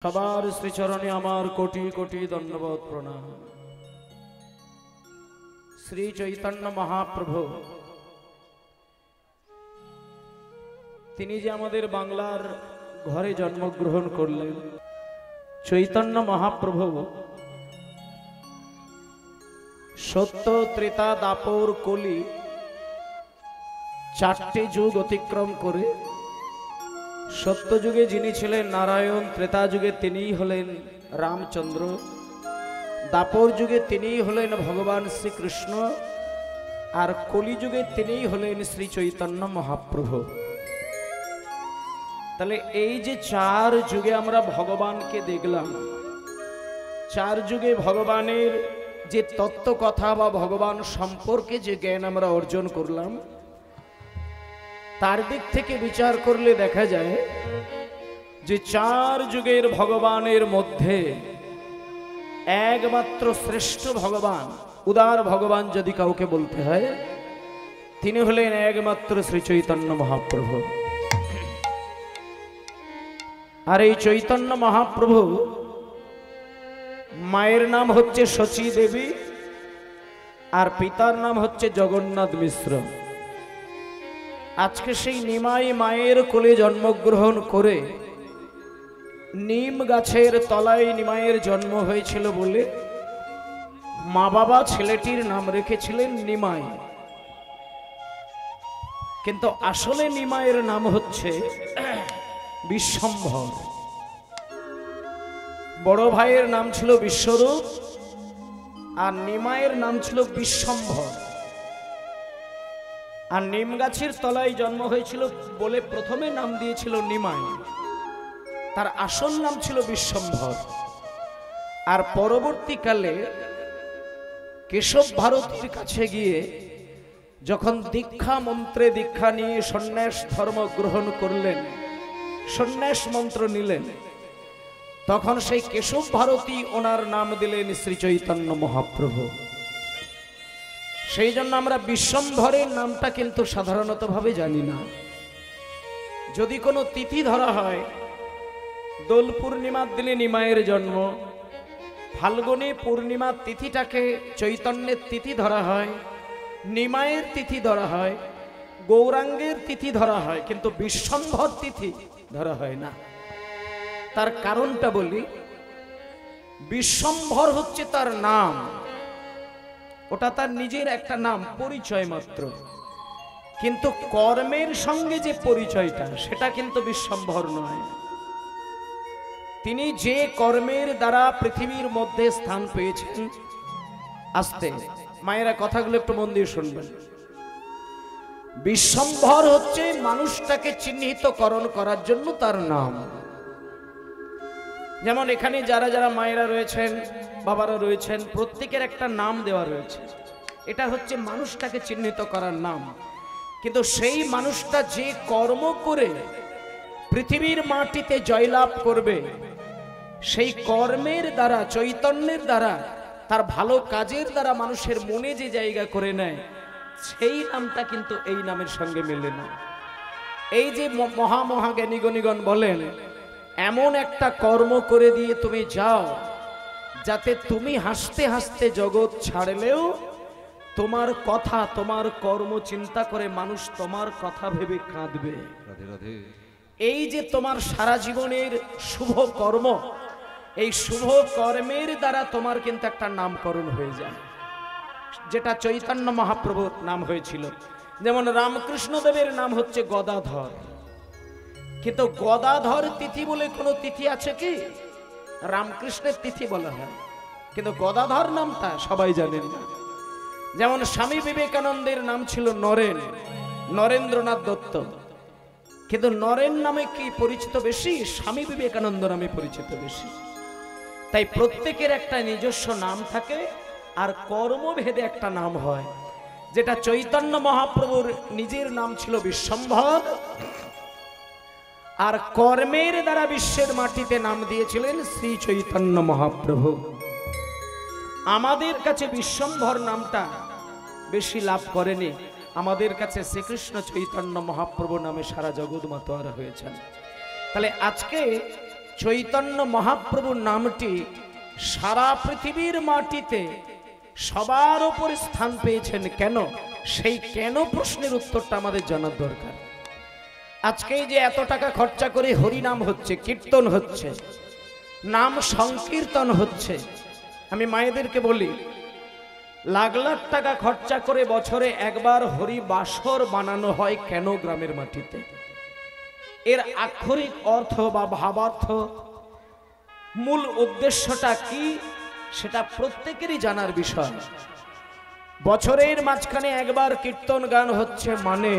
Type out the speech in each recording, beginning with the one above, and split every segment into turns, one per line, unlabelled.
সবার শ্রীচরণে আমার কোটি কোটি ধন্যবাদ প্রণাম। শ্রী চৈতন্য মহাপ্রভু তিনি যে আমাদের বাংলার ঘরে জন্মগ্রহণ করলেন, চৈতন্য মহাপ্রভু সত্য, ত্রেতা, দাপর, কলি চারটি যুগ অতিক্রম করে সত্য যুগে যিনি ছিলেন নারায়ণ, ত্রেতা যুগে তিনিই হলেন রামচন্দ্র, দাপর যুগে তিনিই হলেন ভগবান শ্রীকৃষ্ণ, আর কলি যুগে তিনিই হলেন শ্রী চৈতন্য মহাপ্রভু। তাহলে এই যে চার যুগে আমরা ভগবানকে দেখলাম, চার যুগে ভগবানের যে তত্ত্ব কথা বা ভগবান সম্পর্কে যে জ্ঞান আমরা অর্জন করলাম, তার দিক থেকে বিচার করলে দেখা যায় যে চার যুগের ভগবানের মধ্যে একমাত্র শ্রেষ্ঠ ভগবান, উদার ভগবান যদি কাউকে বলতে হয়, তিনি হলেন একমাত্র শ্রী চৈতন্য মহাপ্রভু। আর এই চৈতন্য মহাপ্রভু মায়ের নাম হচ্ছে শচী দেবী আর পিতার নাম হচ্ছে জগন্নাথ মিশ্র। আজকে সেই নিমাই মায়ের কোলে জন্মগ্রহণ করে নিম গাছের তলায় নিমাইয়ের জন্ম হয়েছিল বলে মা বাবা ছেলেটির নাম রেখেছিলেন নিমাই, কিন্তু আসলে নিমাইয়ের নাম হচ্ছে বিশ্বম্ভর। বড় ভাইয়ের নাম ছিল বিশ্বরূপ আর নিমাইয়ের নাম ছিল বিশ্বম্ভর। আর নিম গাছের তলায় জন্ম হয়েছিল বলে প্রথমে নাম দিয়েছিল নিমাই, তার আসল নাম ছিল বিশ্বম্ভর। আর পরবর্তীকালে কেশব ভারতীর কাছে গিয়ে যখন দীক্ষা মন্ত্রে দীক্ষা নিয়ে সন্ন্যাস ধর্ম গ্রহণ করলেন, সন্ন্যাস মন্ত্র নিলেন, তখন সেই কেশব ভারতী ওনার নাম দিলেন শ্রী চৈতন্য মহাপ্রভু। সেই জন্য আমরা বিশ্বম্ভরের নামটা কিন্তু সাধারণত ভাবে জানি না। যদি কোনো তিথি ধরা হয়, দোল পূর্ণিমার দিনে নিমাইয়ের জন্ম, ফাল্গুনী পূর্ণিমার তিথিটাকে চৈতন্যের তিথি ধরা হয়, নিমাইয়ের তিথি ধরা হয়, গৌরাঙ্গের তিথি ধরা হয়, কিন্তু বিশ্বম্ভর তিথি ধরা হয় না। তার কারণটা বলি, বিশ্বম্ভর হচ্ছে তার নাম, ওটা তার নিজের একটা নাম, পরিচয় মাত্র, কিন্তু কর্মের সঙ্গে যে পরিচয়টা সেটা কিন্তু বিশ্বম্ভর নয়। তিনি যে কর্মের দ্বারা পৃথিবীর মধ্যে স্থান পেয়েছেন, আস্তে মায়েরা কথাগুলো একটু মন দিয়ে শুনবেন, বিশ্বম্ভর হচ্ছে মানুষটাকে চিহ্নিতকরণ করার জন্য তার নাম। যেমন এখানে যারা যারা মায়েরা রয়েছেন, বাবারা রয়েছেন, প্রত্যেকের একটা নাম দেওয়া রয়েছে, এটা হচ্ছে মানুষটাকে চিহ্নিত করার নাম। কিন্তু সেই মানুষটা যে কর্ম করে পৃথিবীর মাটিতে জয়লাভ করবে, সেই কর্মের দ্বারা, চৈতন্যের দ্বারা, তার ভালো কাজের দ্বারা মানুষের মনে যে জায়গা করে নেয়, সেই নামটা কিন্তু এই নামের সঙ্গে মেলে না। এই যে মহা জ্ঞানীগণিগণ বলেন, এমন একটা কর্ম করে দিয়ে তুমি যাও যাতে তুমি হাসতে হাসতে জগৎ ছাড়লেও তোমার কথা, তোমার কর্ম চিন্তা করে মানুষ তোমার কথা ভেবে কাঁদবে। এই যে তোমার সারা জীবনের শুভ কর্ম, এই শুভ কর্মের দ্বারা তোমার কিন্তু একটা নামকরণ হয়ে যায়, যেটা চৈতন্য মহাপ্রভুর নাম হয়েছিল। যেমন রামকৃষ্ণ দেবের নাম হচ্ছে গদাধর, কিন্তু গদাধর তিথি বলে কোনো তিথি আছে কি? রামকৃষ্ণের তিথি বলা হয়, কিন্তু গদাধর নামটা সবাই জানেন না। যেমন স্বামী বিবেকানন্দের নাম ছিল নরেন, নরেন্দ্রনাথ দত্ত, কিন্তু নরেন নামে কি পরিচিত বেশি? স্বামী বিবেকানন্দ নামে পরিচিত বেশি। তাই প্রত্যেকের একটা নিজস্ব নাম থাকে আর কর্মভেদে একটা নাম হয়। যেটা চৈতন্য মহাপ্রভুর নিজের নাম ছিল বিশ্বম্ভর, আর কর্মের দ্বারা বিশ্বের মাটিতে নাম দিয়েছিলেন শ্রী চৈতন্য মহাপ্রভু। আমাদের কাছে বিশ্বম্ভর নামটা বেশি লাভ করেনি, আমাদের কাছে শ্রীকৃষ্ণ চৈতন্য মহাপ্রভু নামে সারা জগৎ মাতোয়ারা হয়েছেন। তাহলে আজকে চৈতন্য মহাপ্রভুর নামটি সারা পৃথিবীর মাটিতে সবার উপর স্থান পেয়েছেন কেন? সেই কেন প্রশ্নের উত্তরটা আমাদের জানার দরকার। আজকে যে এত টাকা খরচা করে হরিনাম হচ্ছে, কীর্তন হচ্ছে, নাম সংকীর্তন হচ্ছে, আমি মায়েদেরকে বলি লাখ লাখ টাকা খরচা করে বছরে একবার হরি বাসর বানানো হয় কেন গ্রামের মাটিতে? এর আক্ষরিক অর্থ বা ভাবার্থ, মূল উদ্দেশ্যটা কি, সেটা প্রত্যেকেরই জানার বিষয়। বছরের মাঝখানে একবার কীর্তন গান হচ্ছে মানে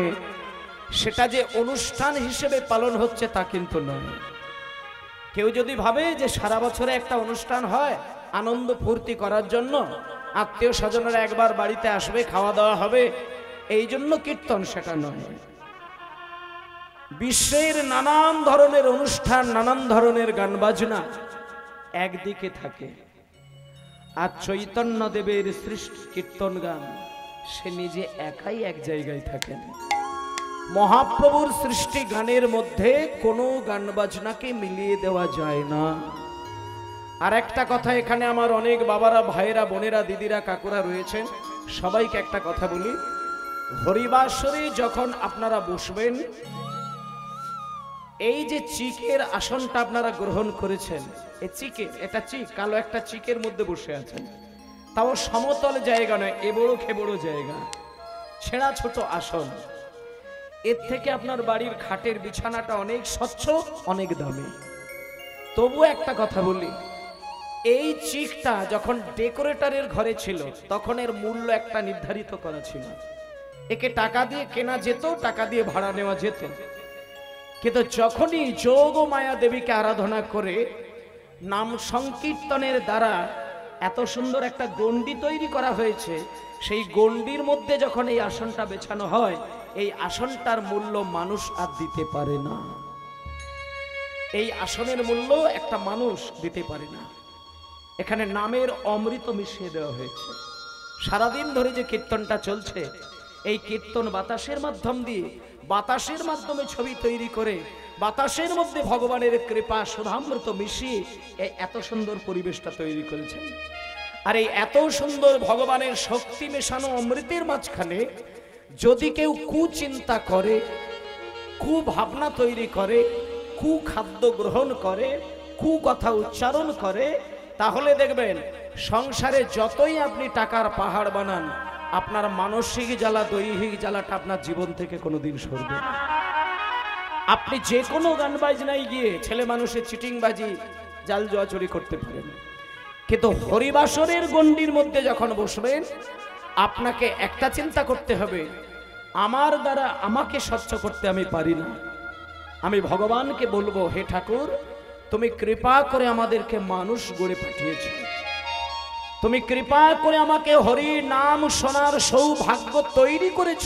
সেটা যে অনুষ্ঠান হিসেবে পালন হচ্ছে তা কিন্তু নয়। কেউ যদি ভাবে যে সারা বছরে একটা অনুষ্ঠান হয় আনন্দ ফুর্তি করার জন্য, আত্মীয় স্বজনেরা একবার বাড়িতে আসবে, খাওয়া দাওয়া হবে, এই জন্য কীর্তন, সেটা নয়। বিশ্বের নানান ধরনের অনুষ্ঠান, নানান ধরনের গান বাজনা একদিকে থাকে, আর চৈতন্য দেবের সৃষ্টি কীর্তন গান সে নিজে একাই এক জায়গায় থাকেন। মহাপ্রভুর সৃষ্টি গানের মধ্যে কোনো গান বাজনাকে মিলিয়ে দেওয়া যায় না। আর একটা কথা, এখানে আমার অনেক বাবারা, ভাইয়েরা, বোনেরা, দিদিরা, কাকুরা রয়েছেন, সবাইকে একটা কথা বলি, হরিবাসরে যখন আপনারা বসবেন, এই যে চিকের আসনটা আপনারা গ্রহণ করেছেন, এই চিকের, এটা চিক, কালো একটা চিকের মধ্যে বসে আছেন, তাও সমতল জায়গা নয়, এবড়ো খেবড়ো জায়গা, ছেঁড়া ছোট আসন। এর থেকে আপনার বাড়ির খাটের বিছানাটা অনেক স্বচ্ছ, অনেক দামি। তবু একটা কথা বলি, এই চিকটা যখন ডেকোরেটরের ঘরে ছিল তখন এর মূল্য একটা নির্ধারিত করা ছিল, একে টাকা দিয়ে কেনা যেত, টাকা দিয়ে ভাড়া নেওয়া যেত। কিন্তু যখনই যোগ মায়া দেবীকে আরাধনা করে নাম সংকীর্তনের দ্বারা এত সুন্দর একটা গণ্ডি তৈরি করা হয়েছে, সেই গণ্ডির মধ্যে যখন এই আসনটা বেছানো হয়, এই আসনটার মূল্য মানুষ আর দিতে পারে না। এই আসনের মূল্য একটা মানুষ দিতে পারে না। এখানে নামের অমৃত মিশিয়ে দেওয়া হয়েছে। সারাদিন ধরে যে কীর্তনটা চলছে, এই কীর্তন বাতাসের মাধ্যমে ছবি তৈরি করে বাতাসের মধ্যে ভগবানের কৃপা সুধামৃত মিশিয়ে এই এত সুন্দর পরিবেশটা তৈরি করেছেন। আর এই এত সুন্দর ভগবানের শক্তি মেশানো অমৃতের মাঝখানে যদি কেউ কুচিন্তা করে, কুভাবনা তৈরি করে, কুখাদ্য গ্রহণ করে, কুকথা উচ্চারণ করে, তাহলে দেখবেন সংসারে যতই আপনি টাকার পাহাড় বানান, আপনার মানসিক জ্বালা, দৈহিক জ্বালাটা আপনার জীবন থেকে কোনোদিন সরবে না। আপনি যে কোনো গান বাজনায় গিয়ে ছেলে মানুষের চিটিংবাজি, জাল জুয়া চুরি করতে পারেন, কিন্তু হরিবাসরের গণ্ডির মধ্যে যখন বসবেন, আপনাকে একটা চিন্তা করতে হবে, আমার দ্বারা আমাকে স্বচ্ছ করতে আমি পারি না। আমি ভগবানকে বলবো, হে ঠাকুর, তুমি কৃপা করে আমাদেরকে মানুষ গড়ে পাঠিয়েছ, তুমি কৃপা করে আমাকে হরি নাম শোনার সৌভাগ্য তৈরি করেছ,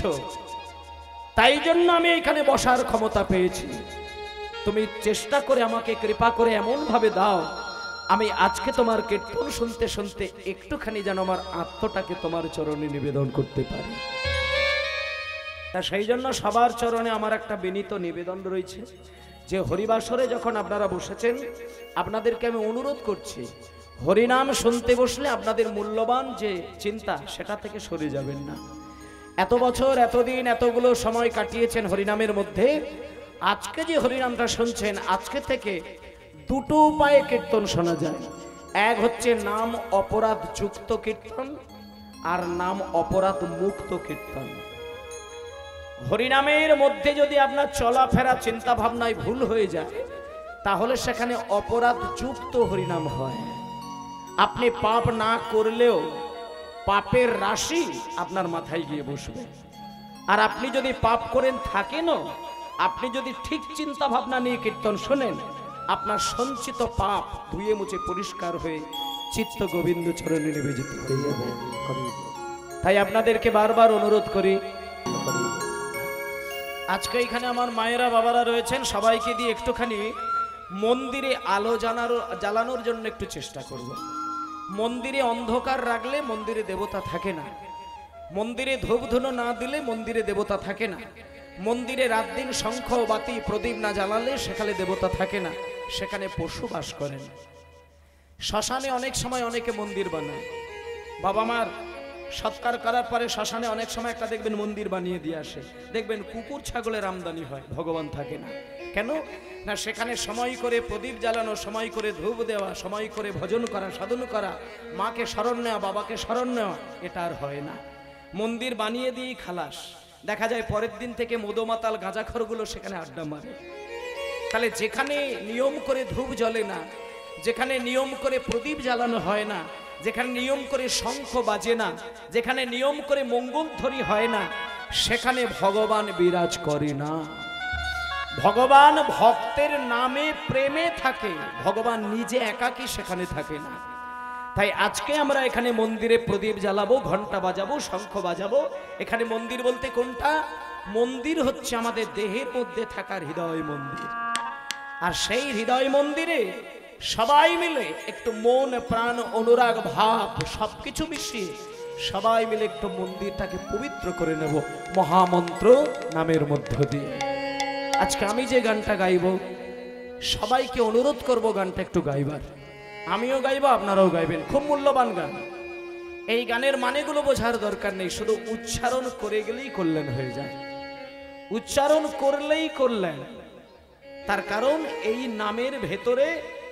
তাই জন্য আমি এখানে বসার ক্ষমতা পেয়েছি। তুমি চেষ্টা করে আমাকে কৃপা করে এমন ভাবে দাও, আমি আজকে তোমার কীর্তন শুনতে শুনতে একটুখানি যেন আমার আত্মটাকে তোমার চরণে নিবেদন করতে পারি। তা সেই জন্য সবার চরণে আমার একটা বিনীত নিবেদন রয়েছে যে হরিবাসরে যখন আপনারা বসেছেন, আপনাদেরকে আমি অনুরোধ করছি, হরিনাম শুনতে বসলে আপনাদের মূল্যবান যে চিন্তা, সেটা থেকে সরে যাবেন না। এত বছর, এতদিন, এতগুলো সময় কাটিয়েছেন হরিনামের মধ্যে, আজকে যে হরিনামটা শুনছেন, আজকে থেকে দুটো উপায়ে কীর্তন শোনা যায়। এক হচ্ছে নাম অপরাধ যুক্ত কীর্তন, আর নাম অপরাধ মুক্ত কীর্তন। হরিনামের মধ্যে যদি আপনার চলাফেরা, চিন্তা ভাবনায় ভুল হয়ে যায়, তাহলে সেখানে অপরাধ যুক্ত হরিনাম হয়। আপনি পাপ না করলেও পাপের রাশি আপনার মাথায় গিয়ে বসবে। আর আপনি যদি পাপ করেন থাকেনও, আপনি যদি ঠিক চিন্তা ভাবনা নিয়ে কীর্তন শোনেন, আপনার সঞ্চিত পাপ ধুয়ে মুছে পরিষ্কার হয়ে চিত্ত গোবিন্দ চরণে নিবেদিত হয়ে যাবে। তাই আপনাদেরকে বারবার অনুরোধ করি, আজকে এখানে আমার মায়েরা, বাবারা রয়েছেন, সবাইকে দিয়ে একটুখানি মন্দিরে আলো জ্বালানোর জন্য একটু চেষ্টা করব। মন্দিরে অন্ধকার রাখলে মন্দিরে দেবতা থাকে না, মন্দিরে ধূপ ধুনো না দিলে মন্দিরে দেবতা থাকে না, মন্দিরে রাত দিন শঙ্খ বাতি প্রদীপ না জ্বালালে সেখানে দেবতা থাকে না। সেখানে পশু বাস করেন। শ্মশানে অনেক সময় অনেকে মন্দির বানায়। বাবা মার সৎকার করার পরে শ্মশানে অনেক সময় একটা দেখবেন মন্দির বানিয়ে দিয়ে আসে, দেখবেন কুকুর ছাগলের আমদানি হয়, ভগবান থাকে না। কেন না, সেখানে সময় করে প্রদীপ জ্বালানো, সময় করে ধূপ দেওয়া, সময় করে ভজন করা, সাধন করা, মাকে স্মরণ নেওয়া, বাবাকে স্মরণ নেওয়া, এটা আর হয় না। মন্দির বানিয়ে দিয়েই খালাস। দেখা যায় পরের দিন থেকে মদমাতাল গাঁজাখরগুলো সেখানে আড্ডা মারে। তাহলে যেখানে নিয়ম করে ধূপ জ্বলে না, যেখানে নিয়ম করে প্রদীপ জ্বালানো হয় না, যেখানে নিয়ম করে শঙ্খ বাজে না, যেখানে নিয়ম করে মঙ্গলধ্বনি হয় না, সেখানে ভগবান বিরাজ করে না। ভগবান ভক্তের নামে প্রেমে থাকে, ভগবান নিজে একাকী সেখানে থাকে না। তাই আজকে আমরা এখানে মন্দিরে প্রদীপ জ্বালাবো, ঘন্টা বাজাবো, শঙ্খ বাজাবো। এখানে মন্দির বলতে কোনটা? মন্দির হচ্ছে আমাদের দেহের মধ্যে থাকার হৃদয় মন্দির। আর সেই হৃদয় মন্দিরে সবাই মিলে একটু মন প্রাণ অনুরাগ ভাব সবকিছু মিশিয়ে সবাই মিলে একটু মন্দিরটাকে পবিত্র করে নেব মহামন্ত্র নামের মধ্য দিয়ে। আজকে আমি যে গানটা গাইব, সবাইকে অনুরোধ করব গানটা একটু গাইবার। আমিও গাইব, আপনারাও গাইবেন। খুব মূল্যবান গান। এই গানের মানেগুলো বোঝার দরকার নেই, শুধু উচ্চারণ করে গেলেই কল্যাণ হয়ে যায়। উচ্চারণ করলেই কল্যাণ। তার কারণ এই নামের ভেতরে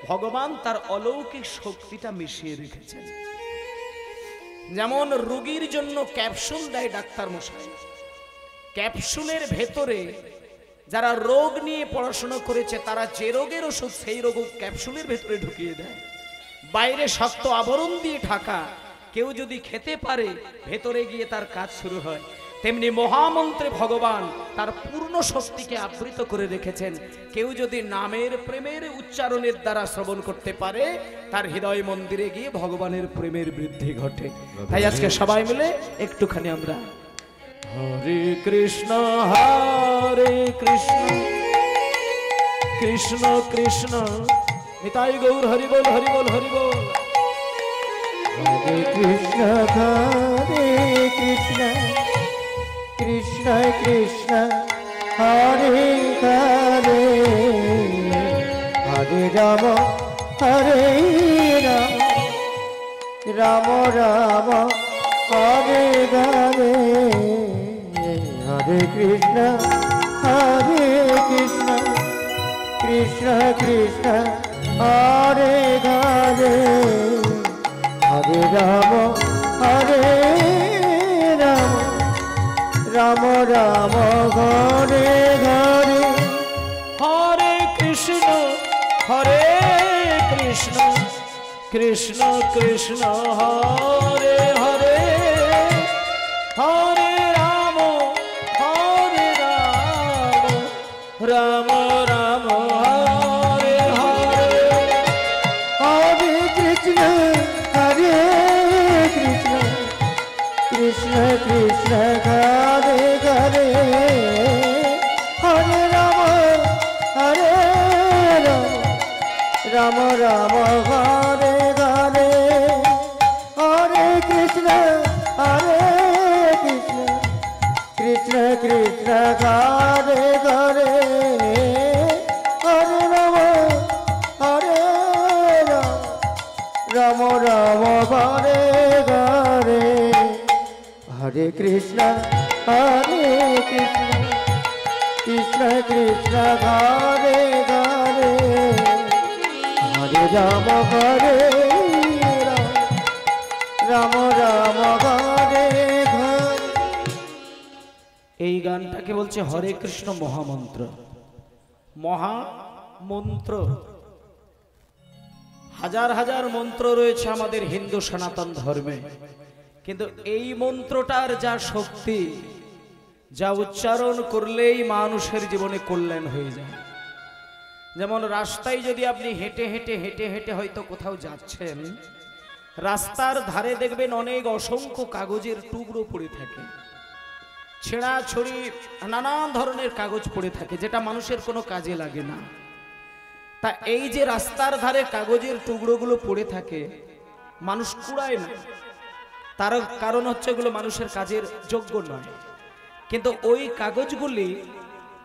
ভগবান তার অলৌকিক শক্তিটা মিশিয়ে রেখেছেন। যেমন রোগীর জন্য ক্যাপসুল দেয় ডাক্তার মশাই, ক্যাপসুলের ভেতরে যারা রোগ নিয়ে পড়াশোনা করেছে তারা যে রোগের ওষুধ সেই রোগ ক্যাপসুলের ভেতরে ঢুকিয়ে দেয়। বাইরে শক্ত আবরণ দিয়ে ঢাকা, কেউ যদি খেতে পারে ভেতরে গিয়ে তার কাজ শুরু হয়। তেমনি মহামন্ত্রে ভগবান তার পূর্ণ শক্তিকে আবৃত করে রেখেছেন। কেউ যদি নামের প্রেমের উচ্চারণের দ্বারা শ্রবণ করতে পারে, তার হৃদয় মন্দিরে গিয়ে ভগবানের প্রেমের বৃদ্ধি ঘটে। তাই আজকে সবাই মিলে একটুখানি আমরা হরে কৃষ্ণ হরে কৃষ্ণ কৃষ্ণ কৃষ্ণ নিতাই গৌর হরি বল হরি বল হরি বল।
হরে কৃষ্ণ হরে কৃষ্ণ কৃষ্ণ কৃষ্ণ হরে হরে, হরে রাম হরে রাম রাম রাম হরে হরে, হরে কৃষ্ণ হরে কৃষ্ণ কৃষ্ণ কৃষ্ণ হরে হরে, হরে রাম হরে রাম রাম রাম হরে হরে।
হরে কৃষ্ণ কৃষ্ণ কৃষ্ণ হরে হরে, হরে রাম রাম রাম হরে হরে।
হরে কৃষ্ণ কৃষ্ণ কৃষ্ণ হরে হরে, হরে রাম রাম রাম হরে হরে, হরে কৃষ্ণ কৃষ্ণ কৃষ্ণ হরে হরে, হরে রাম রাম রাম হরে হরে, হরে কৃষ্ণ কৃষ্ণ কৃষ্ণ হরে হরে, হরে রাম রাম রাম হরে হরে।
এই গানটাকে বলছে হরে কৃষ্ণ মহামন্ত্র। মহামন্ত্র হাজার হাজার মন্ত্র রয়েছে আমাদের হিন্দু সনাতন ধর্মে, কিন্তু এই মন্ত্রটার যা শক্তি, যা উচ্চারণ করলেই মানুষের জীবনে কল্যাণ হয়ে যায়। যেমন রাস্তায় যদি আপনি হেঁটে হেঁটে হেঁটে হেঁটে হয়তো কোথাও যাচ্ছেন, রাস্তার ধারে দেখবেন অনেক অসংখ্য কাগজের টুকরো পড়ে থাকে, ছেঁড়া ছড়ি নানান ধরনের কাগজ পড়ে থাকে, যেটা মানুষের কোনো কাজে লাগে না। তা এই যে রাস্তার ধারে কাগজের টুকরোগুলো পড়ে থাকে, মানুষ কুড়ায় না, তার কারণ হচ্ছে এগুলো মানুষের কাজের যোগ্য নয়। কিন্তু ওই কাগজগুলি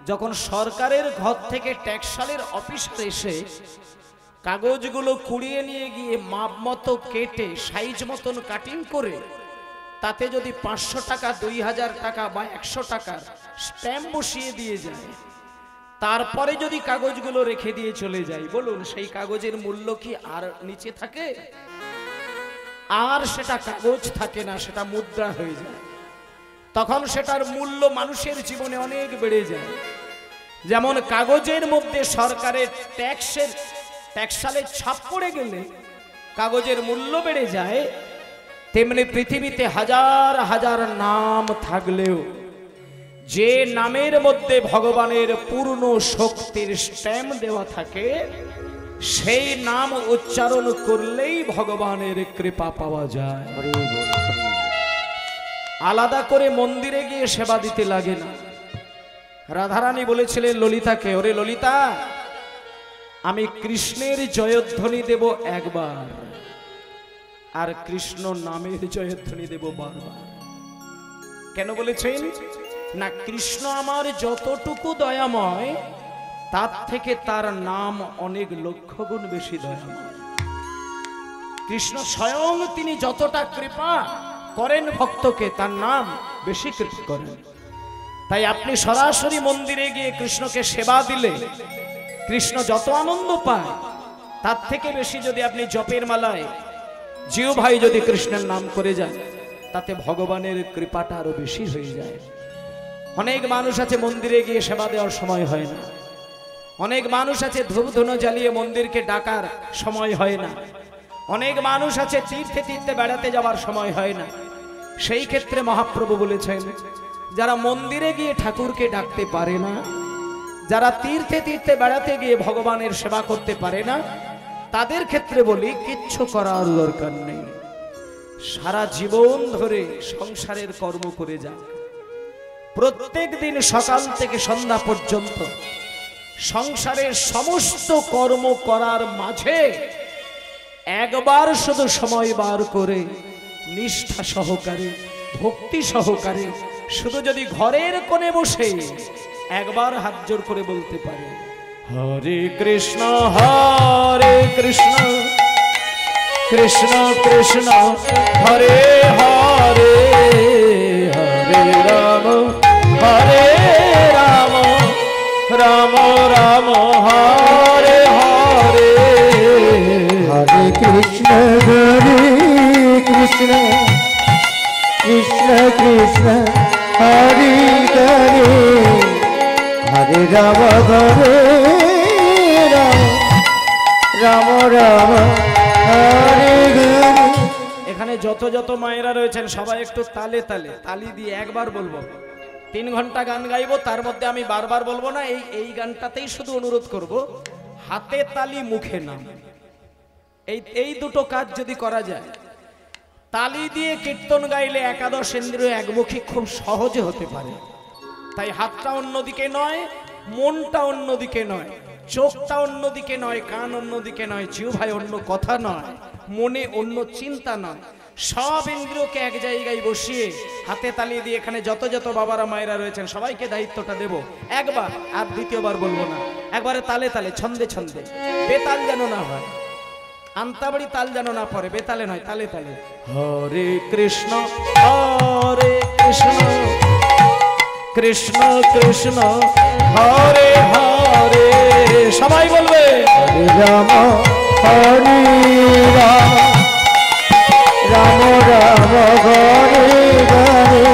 যখন সরকারের ঘর থেকে ট্যাক্সালের অফিসার এসে কাগজগুলো কুড়িয়ে নিয়ে গিয়ে মাপ মতো কেটে সাইজ মতন কাটিং করে তাতে যদি 500 টাকা 2000 টাকা বা 100 টাকার স্ট্যাম্প বসিয়ে দিয়ে যায়, তারপরে যদি কাগজগুলো রেখে দিয়ে চলে যায়, বলুন সেই কাগজের মূল্য কি আর নিচে থাকে? আর সেটা কাগজ থাকে না, সেটা মুদ্রা হয়ে যায়। তখন সেটার মূল্য মানুষের জীবনে অনেক বেড়ে যায়। যেমন কাগজের মধ্যে সরকারের ট্যাক্সালের ছাপ পড়ে গেলে কাগজের মূল্য বেড়ে যায়, তেমনি পৃথিবীতে হাজার হাজার নাম থাকলেও যে নামের মধ্যে ভগবানের পূর্ণ শক্তির স্ট্যাম্প দেওয়া থাকে, সেই নাম উচ্চারণ করলেই ভগবানের কৃপা পাওয়া যায়। আলাদা করে মন্দিরে গিয়ে সেবা দিতে লাগে না। রাধারানী বলেছিলেন ললিতাকে, ওরে ললিতা, আমি কৃষ্ণের জয়ধ্বনি দেব একবার, আর কৃষ্ণ নামের জয়ধ্বনি দেব বারবার। কেন বলেছেন? না, কৃষ্ণ আমার যতটুকু দয়াময়, তার থেকে তার নাম অনেক লক্ষ গুণ বেশি দয়াময়। কৃষ্ণ স্বয়ং তিনি যতটা কৃপা করেন ভক্তকে, তার নাম বেশি কৃপা করেন। তাই আপনি সরাসরি মন্দিরে গিয়ে কৃষ্ণকে সেবা দিলে কৃষ্ণ যত আনন্দ পায়, তার থেকে বেশি যদি আপনি জপের মালায় জিও ভাই যদি কৃষ্ণের নাম করে যান, তাতে ভগবানের কৃপাটা আরো বেশি হয়ে যায়। অনেক মানুষ আছে মন্দিরে গিয়ে সেবা দেওয়ার সময় হয় না। অনেক মানুষ আছে ধূপ ধুনো জ্বালিয়ে মন্দিরকে ডাকার সময় হয় না। অনেক মানুষ আছে তীর্থে তীর্থে বেড়াতে যাওয়ার সময় হয় না। সেই ক্ষেত্রে মহাপ্রভু বলেছেন, যারা মন্দিরে গিয়ে ঠাকুরকে ডাকতে পারে না, যারা তীর্থে তীর্থে বেড়াতে গিয়ে ভগবানের সেবা করতে পারে না, তাদের ক্ষেত্রে বলি কিচ্ছু করার দরকার নেই। সারা জীবন ধরে সংসারের কর্ম করে যাক, প্রত্যেক দিন সকাল থেকে সন্ধ্যা পর্যন্ত সংসারের সমস্ত কর্ম করার মাঝে একবার শুধু সময় বার করে নিষ্ঠা সহকারে ভক্তি সহকারে শুধু যদি ঘরের কোণে বসে একবার হাত জোর করে বলতে পারে, হরে কৃষ্ণ কৃষ্ণ কৃষ্ণ হরে হরে, হরে রাম রাম রাম হরে হরে,
হরে কৃষ্ণ কৃষ্ণ কৃষ্ণ হরে হরে, হরে রাম রাম রাম হরে হরে।
এখানে যত যত মায়েরা রয়েছেন সবাই একটু তালে তালে তালি দিয়ে একবার বলবো। 3 ঘন্টা গান গাইবো, তার মধ্যে আমি বারবার বলবো না। এই গানটাতেই শুধু অনুরোধ করব, হাতে তালি মুখে নাম, এই দুটো কাজ যদি করা যায়, তালি দিয়ে কীর্তন গাইলে একাদশ ইন্দ্রিয় একমুখী খুব সহজে হতে পারে। তাই হাতটা অন্যদিকে নয়, মনটা অন্যদিকে নয়, চোখটা অন্যদিকে নয়, কান অন্যদিকে নয়, জিহ্বায় অন্য কথা নয়, মনে অন্য চিন্তা নয়, সব ইন্দ্রিয়কে এক জায়গায় বসিয়ে হাতে তালি দিয়ে এখানে যত যত বাবারা মায়েরা রয়েছেন সবাইকে দায়িত্বটা দেব একবার, আর দ্বিতীয়বার বলবো না। একবারে তালে তালে ছন্দে ছন্দে, বেতাল যেন না হয়, আন্তাবাড়ি তাল যেন না পড়ে, বেতালে নয়, তালে তালে। হরে কৃষ্ণ কৃষ্ণ কৃষ্ণ হরে হরে, সবাই বলবে
হরে রাম রাম রাম হরে হরে, হরে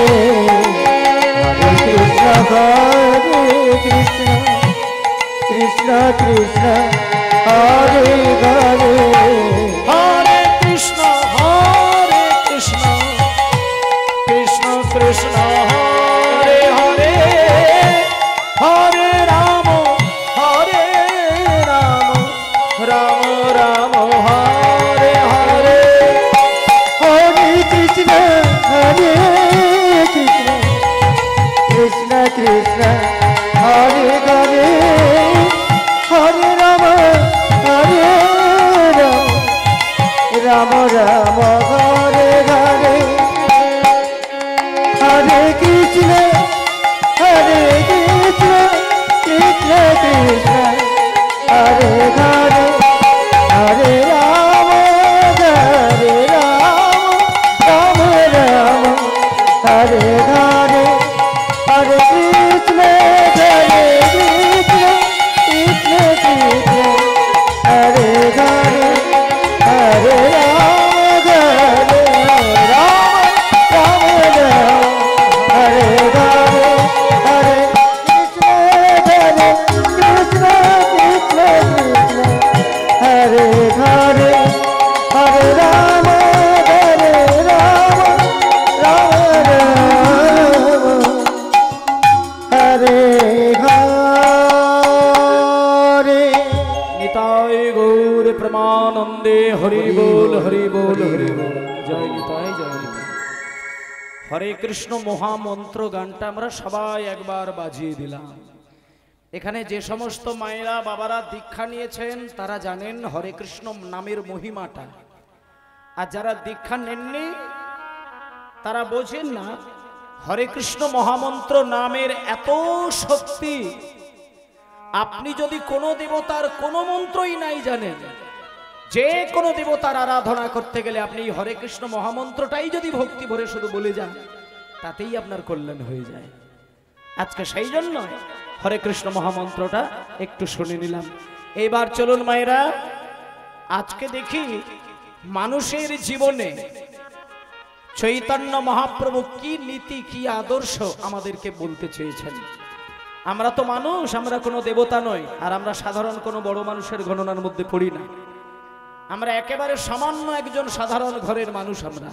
কৃষ্ণ কৃষ্ণ কৃষ্ণ হরে হরে,
হরে কৃষ্ণ কৃষ্ণ কৃষ্ণ হরে হরে, হরে রাম রাম রাম হরে হরে,
হরে কৃষ্ণ কৃষ্ণ কৃষ্ণ হরে হরে, হরে রাম রাম রাম হরে হরে, হরে কৃষ্ণ ঘরে হরে রাম রাম রাম হরে ঘরে হরে কৃষ্ণ হরে কৃষ্ণ কৃষ্ণ কৃষ্ণ হরে ঘরে হরে রাম রাম রাম হরে ঘরে হরে কৃষ্ণ কৃষ্ণ কৃষ্ণ কৃষ্ণ হরে ঘরে হরে রাম রাম হরে ঘরে।
নিতাই গৌর প্রেমানন্দে হরি বল হরি বল হরি বল। জয় নিতাই জয় নিতাই। হরে কৃষ্ণ মহামন্ত্র গানটা আমরা সবাই একবার বাজিয়ে দিলাম। এখানে যে সমস্ত মায়েরা বাবারা দীক্ষা নিয়েছেন তারা জানেন হরে কৃষ্ণ নামের মহিমাটা, আর যারা দীক্ষা নেননি তারা বোঝেন না হরে কৃষ্ণ মহামন্ত্র নামের এত শক্তি। আপনি যদি কোনো দেবতার কোনো মন্ত্রই নাই জানেন, যে কোনো দেবতার আরাধনা করতে গেলে আপনি হরে কৃষ্ণ মহামন্ত্রটাই যদি ভক্তি ভরে শুধু বলে যান, তাতেই আপনার কল্যাণ হয়ে যায়। আজকে সেই জন্য হরে কৃষ্ণ মহামন্ত্রটা একটু শুনে নিলাম। এবার চলুন মায়েরা, আজকে দেখি মানুষের জীবনে চৈতন্য মহাপ্রভু কি নীতি কি আদর্শ আমাদেরকে বলতে চেয়েছেন। আমরা তো মানুষ, আমরা কোনো দেবতা নই, আর আমরা সাধারণ কোনো বড় মানুষের গণনার মধ্যে পড়ি না। আমরা একেবারে সামান্য একজন সাধারণ ঘরের মানুষ আমরা।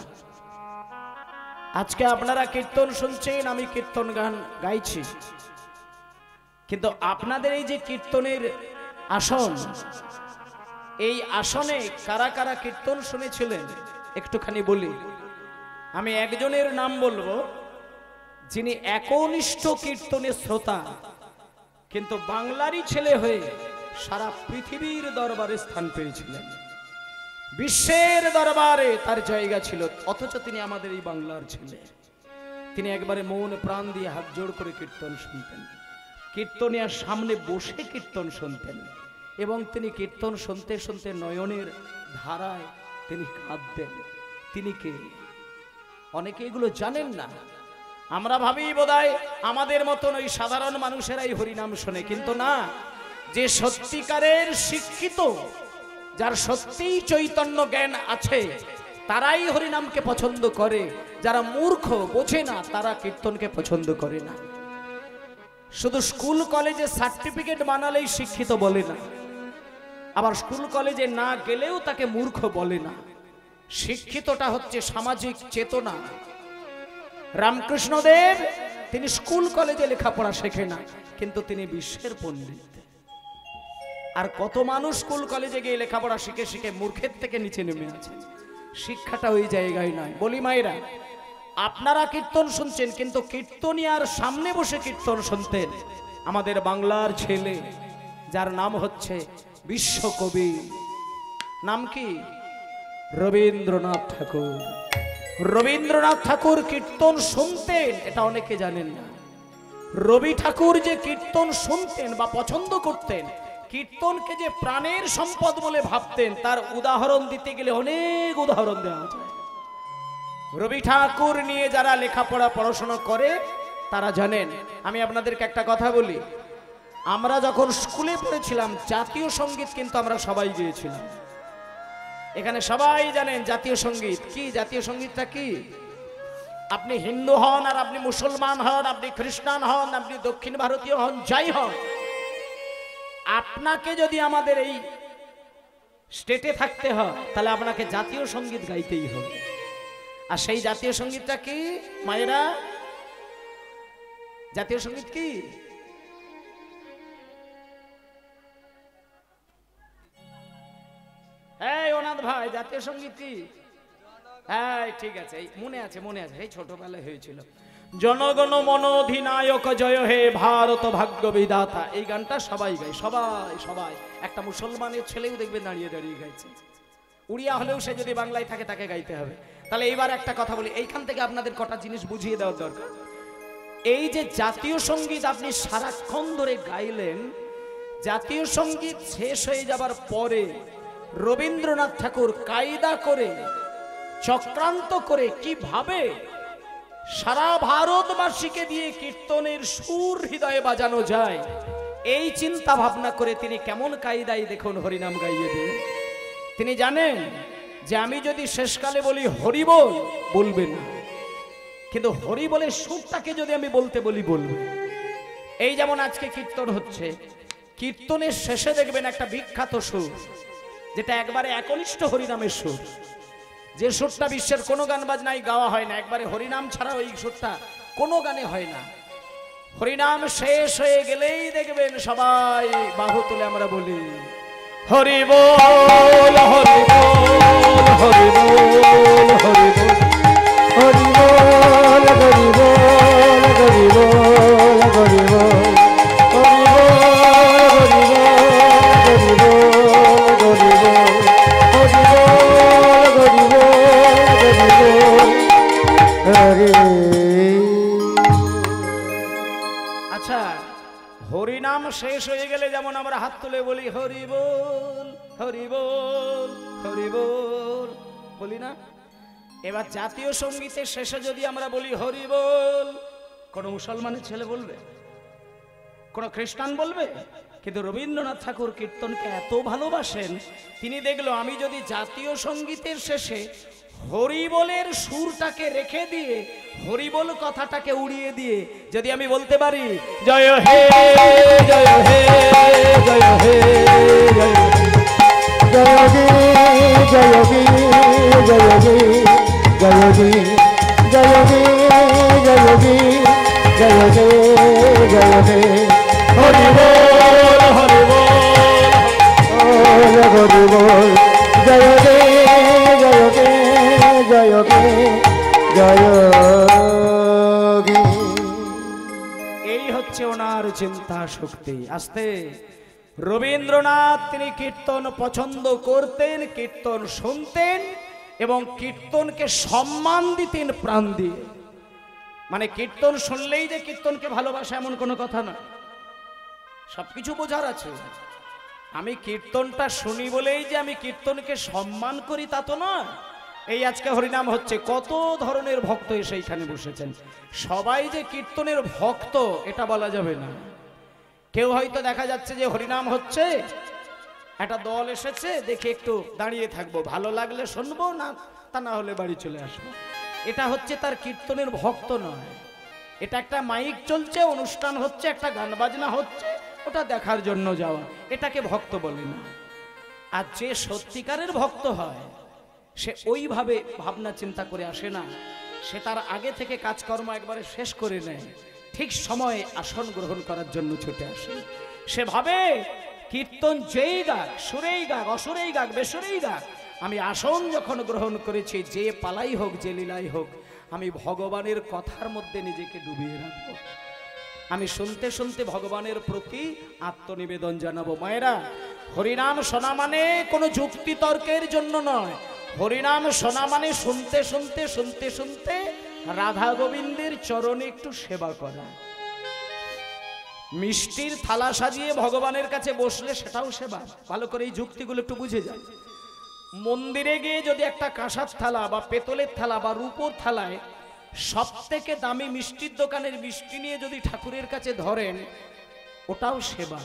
আজকে আপনারা কীর্তন শুনছেন, আমি কীর্তন গান গাইছি, কিন্তু আপনাদের এই যে কীর্তনের আসন, এই আসনে কারা কারা কীর্তন শুনেছিলেন একটুখানি বলি। আমি একজনের নাম বলবো যিনি একনিষ্ঠ কীর্তনের শ্রোতা, কিন্তু বাংলারই ছেলে হয়ে সারা পৃথিবীর দরবারে স্থান পেয়েছিলেন, বিশ্বের দরবারে তার জায়গা ছিল, অথচ তিনি আমাদের এই বাংলার ছেলে। তিনি একবারে মন প্রাণ দিয়ে হাত জোড় করে কীর্তন শুনতেন, কীর্তনিয়ার সামনে বসে কীর্তন শুনতেন, এবং তিনি কীর্তন শুনতে শুনতে নয়নের ধারায় তিনি কাঁদতেন। তিনি কে? অনেকে এগুলো জানেন না। আমরা ভাবি বোধহয় আমাদের মতন ওই সাধারণ মানুষেরাই হরিনাম শোনে, কিন্তু না। যে সত্যিকারের শিক্ষিত, যার সত্যিই চৈতন্য জ্ঞান আছে, তারাই হরিনামকে পছন্দ করে। যারা মূর্খ, বোঝে না, তারা কীর্তনকে পছন্দ করে না। শুধু স্কুল কলেজে সার্টিফিকেট বানালেই শিক্ষিত বলে না, আবার স্কুল কলেজে না গেলেও তাকে মূর্খ বলে না। শিক্ষিতটা হচ্ছে সামাজিক চেতনা। রামকৃষ্ণদেব তিনি স্কুল কলেজে লেখাপড়া শেখে না, কিন্তু তিনি বিশ্বের পণ্ডিত। আর কত মানুষ স্কুল কলেজে গিয়ে লেখাপড়া শিখে শিখে মূর্খের থেকে নিচে নেমে আছে। শিক্ষাটা ওই জায়গায় নয়। বলি মায়েরা, আপনারা কীর্তন শুনছেন, কিন্তু কীর্তনিয়ার সামনে বসে কীর্তন শুনতেন আমাদের বাংলার ছেলে, যার নাম হচ্ছে বিশ্বকবি। নাম কি? রবীন্দ্রনাথ ঠাকুর। রবীন্দ্রনাথ ঠাকুর কীর্তন শুনতেন, এটা অনেকে জানেন না। রবি ঠাকুর যে কীর্তন শুনতেন বা পছন্দ করতেন, কীর্তনকে যে প্রাণের সম্পদ বলে ভাবতেন, তার উদাহরণ দিতে গেলে অনেক উদাহরণ দেওয়া যায়। রবি ঠাকুর নিয়ে যারা লেখাপড়া পড়াশোনা করে তারা জানেন। আমি আপনাদেরকে একটা কথা বলি, আমরা যখন স্কুলে পড়েছিলাম জাতীয় সঙ্গীত কিন্তু আমরা সবাই গেয়েছিলাম। এখানে সবাই জানেন জাতীয় সঙ্গীত কি। জাতীয় সঙ্গীতটা কি? আপনি হিন্দু হন আর আপনি মুসলমান হন, আপনি খ্রিস্টান হন, আপনি দক্ষিণ ভারতীয় হন, যাই হন, আপনাকে যদি আমাদের এই স্টেটে থাকতে হয় তাহলে আপনাকে জাতীয় সঙ্গীত গাইতেই হবে। আর সেই জাতীয় সঙ্গীতটা কি মায়েরা? জাতীয় সঙ্গীত কি? এই অনাথ ভাই, জাতীয় সঙ্গীত কি? হ্যাঁ ঠিক আছে, মনে আছে মনে আছে, এই ছোটবেলায় হয়েছিল। জনগণ মন অধিনায়ক জয় হে ভারত ভাগ্য বিধাতা। এই গানটা সবাই গায়, সবাই সবাই। একটা মুসলমানের ছেলেও দেখবে দাঁড়িয়ে দাঁড়িয়ে গাইছে। উড়িয়া হলেও সে যদি বাংলায় থাকে তাকে গাইতে হবে। তাহলে এইবার একটা কথা বলি, এইখান থেকে আপনাদের কটা জিনিস বুঝিয়ে দেওয়ার দরকার। এই যে জাতীয় সঙ্গীত আপনি সারাক্ষণ ধরে গাইলেন, জাতীয় সঙ্গীত শেষ হয়ে যাবার পরে রবীন্দ্রনাথ ঠাকুর কায়দা করে চক্রান্ত করে কিভাবে সারা ভারতবাসীকে দিয়ে কীর্তনের সুর হৃদয়ে বাজানো যায়, এই চিন্তা ভাবনা করে তিনি কেমন কায়দায় দেখুন হরিনাম গাইয়ে দিলেন। তিনি জানেন যে আমি যদি শেষকালে বলি হরি বল, বলবেন না, কিন্তু হরি বলের সুরটাকে যদি আমি বলতে বলি বলবেন। এই যেমন আজকে কীর্তন হচ্ছে, কীর্তনের শেষে দেখবেন একটা বিখ্যাত সুর, যেটা একবারে একনিষ্ঠ হরিনামের সুর, যে সুরটা বিশ্বের কোনো গান বাজনায় গাওয়া হয় না, একবারে হরিনাম ছাড়া ওই সুরটা কোনো গানে হয় না। হরিনাম শেষ হয়ে গেলেই দেখবেন সবাই বাহু তুলে আমরা বলি হরি বল হরি বল হরি বল হরি বল
হরি বল হরি বল হরি বল হরি বল
আচ্ছা, হরিনাম শেষ হয়ে গেলে যেমন আমরা হাত তুলে বলি হরি বল হরি বল হরি বল, বলি না? এবার জাতীয় সঙ্গীতের শেষে যদি আমরা বলি হরি বল, কোন মুসলমানের ছেলে বলবে? কোন খ্রিস্টান বলবে? কিন্তু রবীন্দ্রনাথ ঠাকুর কীর্তনকে এত ভালোবাসেন, তিনি দেখলো আমি যদি জাতীয় সঙ্গীতের শেষে হরিবলের সুরটাকে রেখে দিয়ে হরিবল কথাটাকে উড়িয়ে দিয়ে যদি আমি বলতে পারি জয় হে জয় হে জয় হে জয়
জয়গী জয়গী জয়গী জয়গী জয়গী জয়গী জয়গী জয়গী
হরি বল হরি বল
হরি বল জয়গী জয়গী জয়গী জয়গী।
এই হচ্ছে ওনার চিন্তা শক্তি। আস্তে রবীন্দ্রনাথ তিনি কীর্তন পছন্দ করতেন, কীর্তন শুনতেন এবং কীর্তনকে সম্মান দিতেন প্রাণ দিয়ে। মানে কীর্তন শুনলেই যে কীর্তনকে ভালোবাসা এমন কোনো কথা না, সবকিছু বোঝার আছে। আমি কীর্তনটা শুনি বলেই যে আমি কীর্তনকে সম্মান করি তা তো না। এই আজকে হরিনাম হচ্ছে, কত ধরনের ভক্ত এসে এইখানে বসেছেন, সবাই যে কীর্তনের ভক্ত এটা বলা যাবে না। কেউ হয়তো দেখা যাচ্ছে যে হরিনাম হচ্ছে, একটা দল এসেছে, দেখে একটু দাঁড়িয়ে থাকবো, ভালো লাগলে শুনবো, না তা না হলে বাড়ি চলে আসবো। এটা হচ্ছে তার কীর্তনের ভক্ত নয়। এটা একটা মাইক চলছে, অনুষ্ঠান হচ্ছে, একটা গান বাজনা হচ্ছে, ওটা দেখার জন্য যাওয়া, এটাকে ভক্ত বলে না। আর যে সত্যিকারের ভক্ত হয় সে ওইভাবে ভাবনা চিন্তা করে আসে না, সে তার আগে থেকে কাজকর্ম একবারে শেষ করে নেয়, ঠিক সময়ে আসন গ্রহণ করার জন্য ছুটে আসে। সে ভাবে কীর্তন যেই গাক, সুরেই গাক, অসুরেই গাক, বেসুরেই গাক, আমি আসন যখন গ্রহণ করেছি, যে পালাই হোক, যে লীলাই হোক, আমি ভগবানের কথার মধ্যে নিজেকে ডুবিয়ে রাখবো। আমি শুনতে শুনতে ভগবানের প্রতি আত্মনিবেদন জানাবো। মায়েরা, হরিনাম শোনা মানে কোনো যুক্তি তর্কের জন্য নয়। হরিনাম শোনা মানে শুনতে শুনতে শুনতে শুনতে রাধা গোবিন্দের চরণে একটু সেবা করা। মিষ্টির থালা সাজিয়ে ভগবানের কাছে বসলে সেটাও সেবা। ভালো করে এই যুক্তিগুলো একটু বুঝে যায়। মন্দিরে গিয়ে যদি একটা কাঁসার থালা বা পেতলের থালা বা রূপোর থালায় সব থেকে দামি মিষ্টির দোকানের মিষ্টি নিয়ে যদি ঠাকুরের কাছে ধরেন, ওটাও সেবা।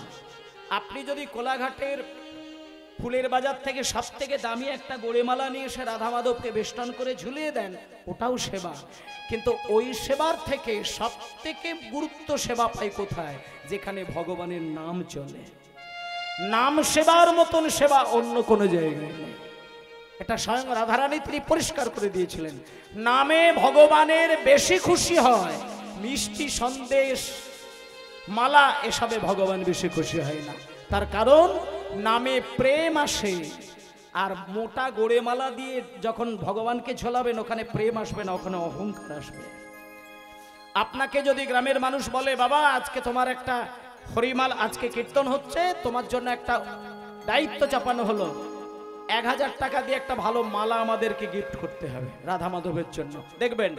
আপনি যদি কোলাঘাটের ফুলের বাজার থেকে সব থেকে দামি একটা গোড়েমালা নিয়ে এসে রাধা মাধবকে বেষ্টন করে ঝুলিয়ে দেন, ওটাও সেবা। কিন্তু ওই সেবার থেকে সব থেকে গুরুত্ব সেবা পাই কোথায়? যেখানে ভগবানের নাম চলে। নাম সেবার মতন সেবা অন্য কোনো জায়গায় নেই। এটা স্বয়ং রাধারানী তিনি পরিষ্কার করে দিয়েছিলেন। নামে ভগবানের বেশি খুশি হয়, মিষ্টি সন্দেশ মালা এসবে ভগবান বেশি খুশি হয় না। তার কারণ নামে প্রেম আসে, আর মোটা গোড়ে মালা দিয়ে যখন ভগবানকে ঝোলাবেন ওখানে প্রেম আসবে না, ওখানে অহংকার আসবে। আপনাকে যদি গ্রামের মানুষ বলে, বাবা আজকে তোমার একটা হরিমাল, আজকে কীর্তন হচ্ছে, তোমার জন্য একটা দায়িত্ব চাপানো হলো, 1000 টাকা দিয়ে একটা ভালো মালা আমাদেরকে গিফট করতে হবে রাধা মাধবের জন্য। দেখবেন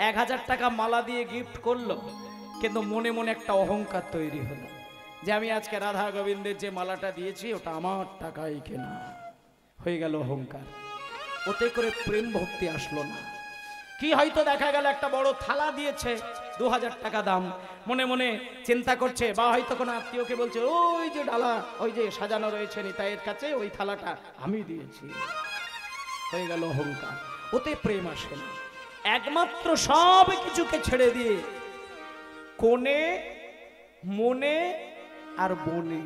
1000 টাকা মালা দিয়ে গিফট করলো, কিন্তু মনে মনে একটা অহংকার তৈরি হলো। যে আমি আজকে রাধা গোবিন্দের যে মালাটা দিয়েছি ওটা আমার টাকায় কেনা। হয়ে গেল অহংকার, ওতে করে প্রেম ভক্তি আসলো না। কি হয়তো দেখা গেল একটা বড় থালা দিয়েছে 2000 টাকা দাম, মনে মনে চিন্তা করছে, বা হয়তো কোনো আত্মীয়কে বলছে ওই যে ডালা ওই যে সাজানো রয়েছে নিতাইয়ের কাছে ওই থালাটা আমি দিয়েছি। হয়ে গেল অহংকার, ওতে প্রেম আসে না। একমাত্র সব কিছুকে ছেড়ে দিয়ে কোণে মনে আর বনে,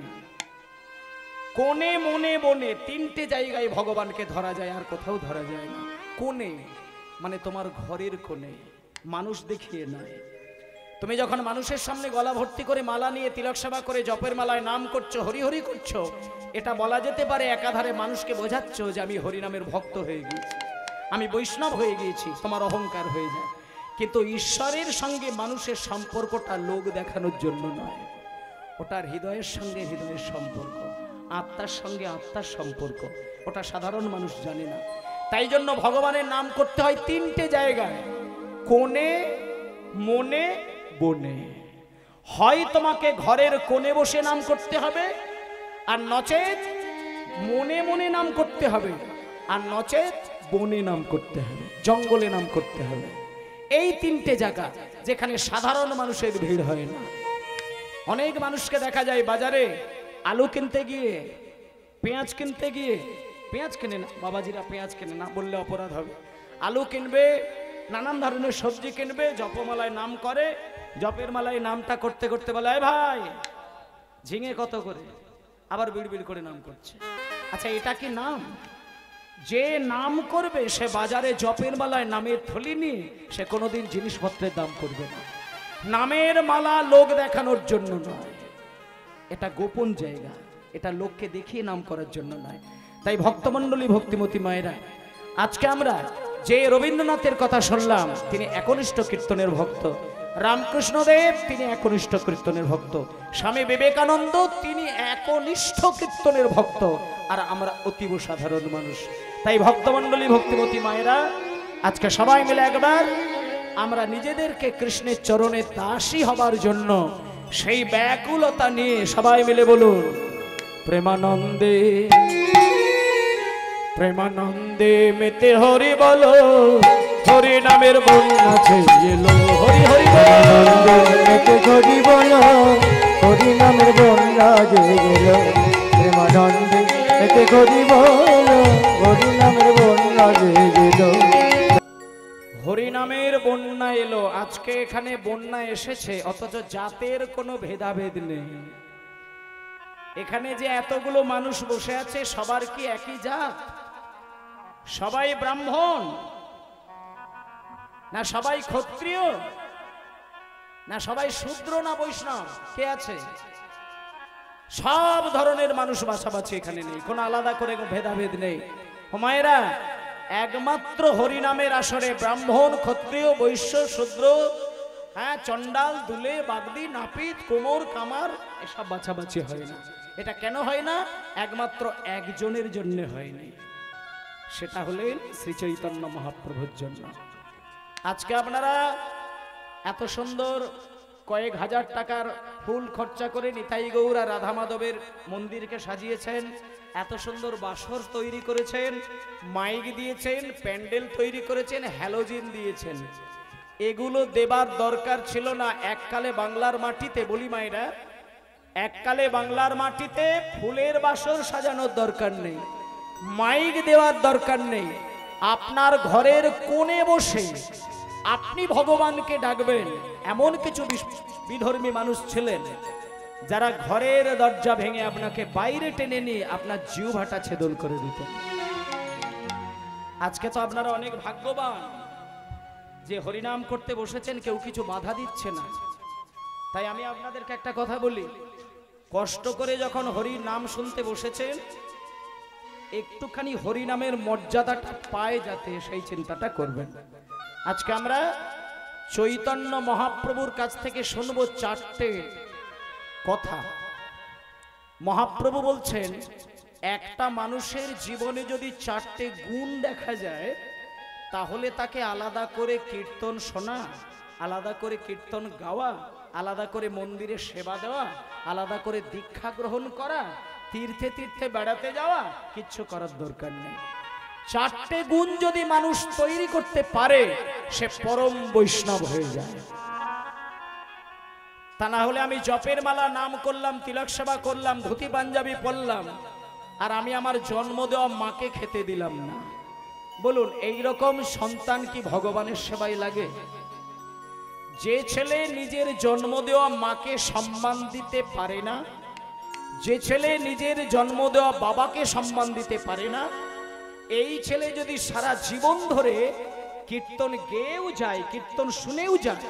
কোণে মনে বনে তিনটে জায়গায় ভগবানকে ধরা যায়, আর কোথাও ধরা যায় না। কোণে মানে তোমার ঘরের কোণে, মানুষ দেখিয়ে নয়। তুমি যখন মানুষের সামনে গলা ভর্তি করে মালা নিয়ে তিলক সেবা করে জপের মালায় নাম করছো, হরি হরি করছো, এটা বলা যেতে পারে একাধারে মানুষকে বোঝাচ্ছ যে আমি হরিনামের ভক্ত হয়ে গিয়েছি, আমি বৈষ্ণব হয়ে গিয়েছি, তোমার অহংকার হয়ে যায়। কিন্তু ঈশ্বরের সঙ্গে মানুষের সম্পর্কটা লোক দেখানোর জন্য নয়, ওটার হৃদয়ের সঙ্গে হৃদয়ের সম্পর্ক, আত্মার সঙ্গে আত্মার সম্পর্ক, ওটা সাধারণ মানুষ জানে না। তাই জন্য ভগবানের নাম করতে হয় তিনটে জায়গায়, কোণে মনে বনে। হয় তোমাকে ঘরের কোণে বসে নাম করতে হবে, আর নচেত মনে মনে নাম করতে হবে, আর নচেত বনে নাম করতে হবে, জঙ্গলে নাম করতে হবে। এই তিনটে জায়গা যেখানে সাধারণ মানুষের ভিড় হয় না। অনেক মানুষকে দেখা যায় বাজারে আলু কিনতে গিয়ে, পেঁয়াজ কিনতে গিয়ে, পেঁয়াজ কেনে না বাবাজিরা, পেঁয়াজ কেনে না বললে অপরাধ হবে, আলু কিনবে, নানান ধরনের সবজি কিনবে, জপমালায় নাম করে, জপের মালায় নামটা করতে করতে বলে এই ভাই ঝিঙে কত করে, আবার বিড়বিড় করে নাম করছে। আচ্ছা এটা কি নাম? যে নাম করবে সে বাজারে জপের মালায় নামের থলি নিয়ে সে কোনোদিন জিনিসপত্রের দাম করবে না। নামের মালা লোক দেখানোর জন্য নয়, এটা গোপন জায়গা, এটা লোককে দেখিয়ে নাম করার জন্য নয়। তাই ভক্তমণ্ডলী ভক্তিমতী মায়েরা, আজকে আমরা যে রবীন্দ্রনাথের কথা শুনলাম তিনি একনিষ্ঠ কীর্তনের ভক্ত, রামকৃষ্ণদেব তিনি একনিষ্ঠ কীর্তনের ভক্ত, স্বামী বিবেকানন্দ তিনি একনিষ্ঠ কীর্তনের ভক্ত, আর আমরা অতীব সাধারণ মানুষ। তাই ভক্তমণ্ডলী ভক্তিমতী মায়েরা আজকে সবাই মিলে একবার আমরা নিজেদেরকে কৃষ্ণের চরণে দাসী হবার জন্য সেই ব্যাকুলতা নিয়ে সবাই মিলে বলুন প্রেমানন্দে প্রেমানন্দে মেতে হরি বলো, হরি নামের বন্যা ছেয়ে এলো, হরি হরি
মেতে হরি বলো, হরি নামের বন্যা জেগে গেল। প্রেমানন্দে মেতে হরি বলো, হরি নামের বন্যা জেগে গেল।
হরি নামের বন্যা এলো। আজকে এখানে বন্যা এসেছে, অথচ জাতের কোনো ভেদাভেদ নেই। এখানে যে এতগুলো মানুষ বসে আছে সবার কি একই জাত? সবাই ব্রাহ্মণ না সবাই ক্ষত্রিয় না সবাই শূদ্র না বৈষ্ণব? কে আছে? সব ধরনের মানুষ বাছাবাছি এখানে নেই, কোনো আলাদা করে ভেদাভেদ নেই। মায়েরা একমাত্র হরিনামের আসরে ব্রাহ্মণ ক্ষত্রিয় বৈশ্য শূদ্র, হ্যাঁ চণ্ডাল দুলে বাগদি নাপিত কোমর কামার এসব বাছাবাছি হয় না। এটা কেন হয় না? একমাত্র একজনের জন্য হয়নি, সেটা হলেন শ্রী চৈতন্য মহাপ্রভুর জন্য। আজকে আপনারা এত সুন্দর কয়েক হাজার টাকার ফুল খরচা করে নিতাই গৌর আর রাধা মাধবের মন্দিরকে সাজিয়েছেন, এত সুন্দর বাসর তৈরি করেছেন, মাইক দিয়েছেন, প্যান্ডেল তৈরি করেছেন, হ্যালোজিন দিয়েছেন। এগুলো দেবার দরকার ছিল না। এককালে বাংলার মাটিতে, বলি মায়েরা, এককালে বাংলার মাটিতে ফুলের বাসর সাজানোর দরকার নেই, মাইক দেওয়ার দরকার নেই। আপনার ঘরের কোণে বসে আপনি ভগবানকে ডাকবেন, এমন কিছু বিধর্মী মানুষ ছিলেন যারা ঘরের দরজা ভেঙে আপনাকে বাইরে টেনে নিয়ে আপনার জিহ্বাটা ছেদন করে দিতেন। আজকে তো আপনারা অনেক ভাগ্যবান যে হরিনাম করতে বসেছেন, কেউ কিছু বাধা দিচ্ছে না। তাই আমি আপনাদেরকে একটা কথা বলি, কষ্ট করে যখন হরির নাম শুনতে বসেছেন একটুখানি হরিনামের মর্যাদাটা পায় যাতে সেই চিন্তাটা করবেন। আজকে আমরা চৈতন্য মহাপ্রভুর কাছ থেকে শুনবো চারটে কথা। মহাপ্রভু বলছেন একটা মানুষের জীবনে যদি চারটে গুণ দেখা যায় তাহলে তাকে আলাদা করে কীর্তন শোনা আলাদা করে কীর্তন গাওয়া, আলাদা করে মন্দিরে সেবা দেওয়া, আলাদা করে দীক্ষা গ্রহণ করা, তীর্থে তীর্থে বেড়াতে যাওয়া কিচ্ছু করার দরকার নেই। 4টে গুণ যদি মানুষ তৈরি করতে পারে সে পরম বৈষ্ণব হয়ে যায়। তা না হলে আমি জপের মালা নাম করলাম, তিলক সেবা করলাম, ধুতি পাঞ্জাবি পরলাম, আর আমি আমার জন্ম দেওয়া মাকে খেতে দিলাম না। বলুন এই রকম সন্তান কি ভগবানের সেবায় লাগে? যে ছেলে নিজের জন্ম দেওয়া মাকে সম্মান দিতে পারে না, যে ছেলে নিজের জন্ম দেওয়া বাবাকে সম্মান দিতে পারে না, এই ছেলে যদি সারা জীবন ধরে কীর্তন গেয়েও যায়, কীর্তন শুনেও যায়,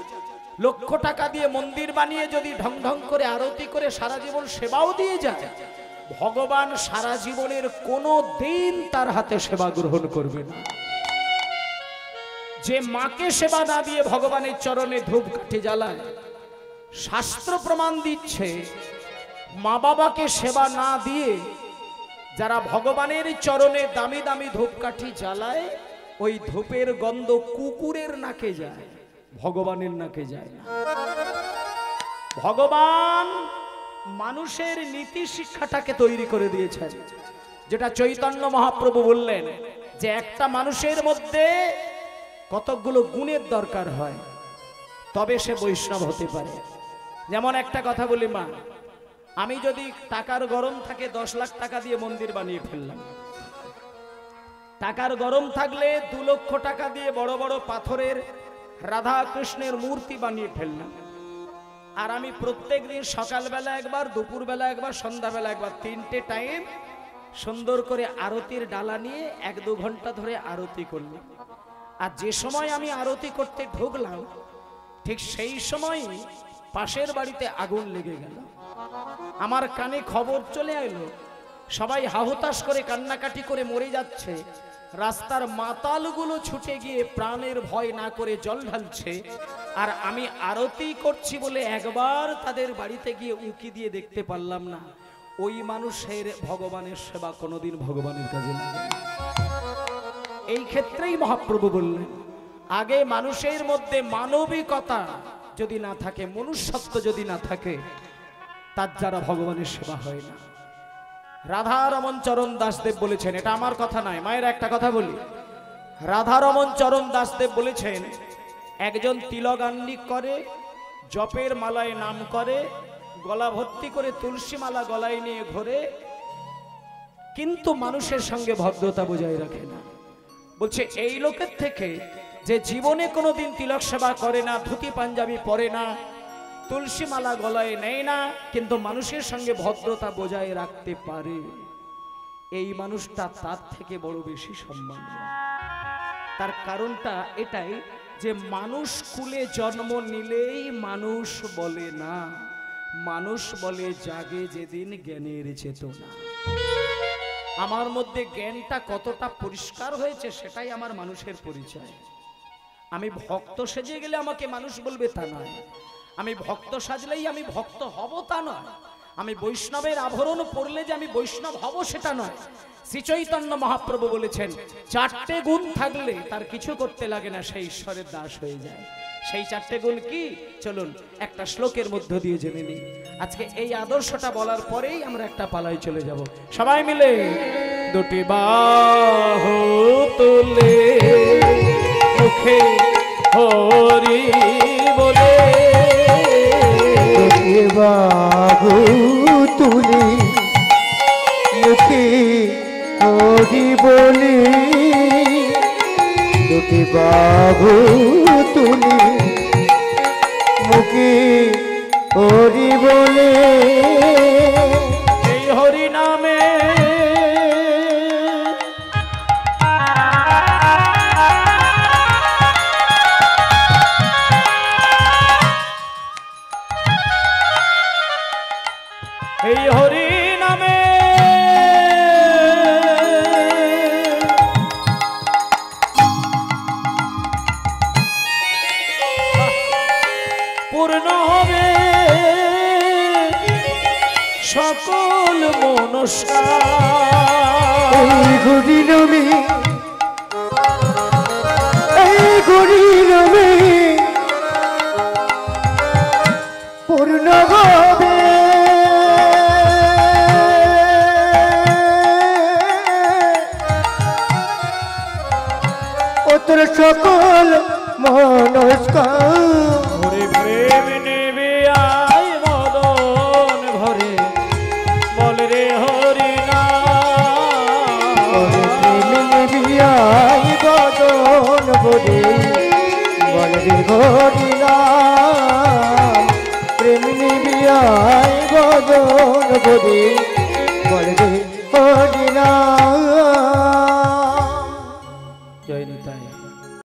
লক্ষ টাকা দিয়ে মন্দির বানিয়ে যদি ঢং ঢং করে আরতি করে সারা জীবন সেবাও দিয়ে যায়, ভগবান সারা জীবনের কোনো দিন তার হাতে সেবা গ্রহণ করবে না। যে মাকে সেবা না দিয়ে ভগবানের চরণে ধূপকাঠি জ্বালায়, শাস্ত্র প্রমাণ দিচ্ছে মা বাবাকে সেবা না দিয়ে যারা ভগবানের চরণে দামি দামি ধূপকাঠি জ্বালায়, ওই ধূপের গন্ধ কুকুরের নাকে যায়, ভগবানের নাকে যায় না। ভগবান মানুষের নীতি শিক্ষাটাকে তৈরি করে দিয়েছেন, যেটা চৈতন্য মহাপ্রভু বললেন যে একটা মানুষের মধ্যে কতকগুলো গুণের দরকার হয়, তবে সে বৈষ্ণব হতে পারে। যেমন একটা কথা বলি মা, আমি যদি টাকার গরম থাকে 10 লাখ টাকা দিয়ে মন্দির বানিয়ে ফেললাম, টাকার গরম থাকলে 2 লক্ষ টাকা দিয়ে বড় বড় পাথরের রাধা কৃষ্ণের মূর্তি বানিয়ে ফেললাম, আর আমি প্রত্যেক দিন সকালবেলা একবার, দুপুরবেলা একবার, সন্ধ্যাবেলা একবার, 3টে টাইম সুন্দর করে আরতির ডালা নিয়ে 1-2 ঘন্টা ধরে আরতি করলাম, আর যে সময় আমি আরতি করতে ঢুকলাম ঠিক সেই সময় পাশের বাড়িতে আগুন লেগে গেল। আমার কানে খবর চলে এলো, সবাই হাহুতাশ করে কান্নাকাটি করে মরে যাচ্ছে, রাস্তার মাতালগুলো ছুটে গিয়ে প্রাণের ভয় না করে জল ঢালছে, আর আমি আরতি করছি বলে একবার তাদের বাড়িতে গিয়ে উঁকি দিয়ে দেখতে পারলাম না। ওই মানুষের ভগবানের সেবা কোনোদিন ভগবানের কাজে লাগে না। এই ক্ষেত্রেই মহাপ্রভু বললেন, আগে মানুষের মধ্যে মানবিকতা যদি না থাকে, মনুষ্যত্ব যদি না থাকে, তার দ্বারা ভগবানের সেবা হয় না। রাধারমন চরণ দাসদেব বলেছেন, এটা আমার কথা নয়, মায়ের একটা কথা বলি, রাধারমন চরণ দাসদেব বলেছেন, একজন তিলগান্নিক করে, জপের মালায় নাম করে, গলা ভর্তি করে তুলসী মালা গলায় নিয়ে ঘোরে, কিন্তু মানুষের সঙ্গে ভদ্রতা বজায় রাখে না। বলছে এই লোকের থেকে যে জীবনে কোনোদিন তিলক সেবা করে না, ধুতি পাঞ্জাবি পরে না, তুলসী মালা গলায় নেয় না, কিন্তু মানুষের সঙ্গে ভদ্রতা বজায় রাখতে পারে, এই মানুষটা তার থেকে বড় বেশি সম্মানীয়। তার কারণটা এটাই যে মানুষ কুলে জন্ম নিলেই মানুষ বলে না, মানুষ বলে জাগে যেদিন জ্ঞানের চেতনা। আমার মধ্যে জ্ঞানটা কতটা পরিষ্কার হয়েছে সেটাই আমার মানুষের পরিচয়। আমি ভক্ত সেজে গেলে আমাকে মানুষ বলবে তা নয়, আমি ভক্ত সাজলেই আমি ভক্ত হব তা নয়, আমি বৈষ্ণবের আভরণ পরলে যে আমি বৈষ্ণব হব সেটা নয়। শ্রী চৈতন্য মহাপ্রভু বলেছেন 4টে গুণ থাকলে তার কিছু করতে লাগে না, সেই ঈশ্বরের দাস হয়ে যায়। সেই 4টে গুণ কি চলুন একটা শ্লোকের মধ্য দিয়ে জেনে নিই। আজকে এই আদর্শটা বলার পরেই আমরা একটা পালায় চলে যাব, সবাই মিলে দুটি বাহু তুলে মুখে হরি বলে,
দুটি বাহু তুলে মুখে হরি বলে, দুটি বাহু তুলে মুখে হরি বলে,
এই হরি নামে এই হরি নামে পূর্ণ হবে সকল মনস্কার।
এই হরি নামে, এই হরি নামে তোর সকল মনস্কার
ওরে প্রেম নেবে আয় মদন ঘরে বল রে হরি নাম
বিয়াই বদন বলে বলে হরি নাম প্রেমিনী বিয়াই বদন বলে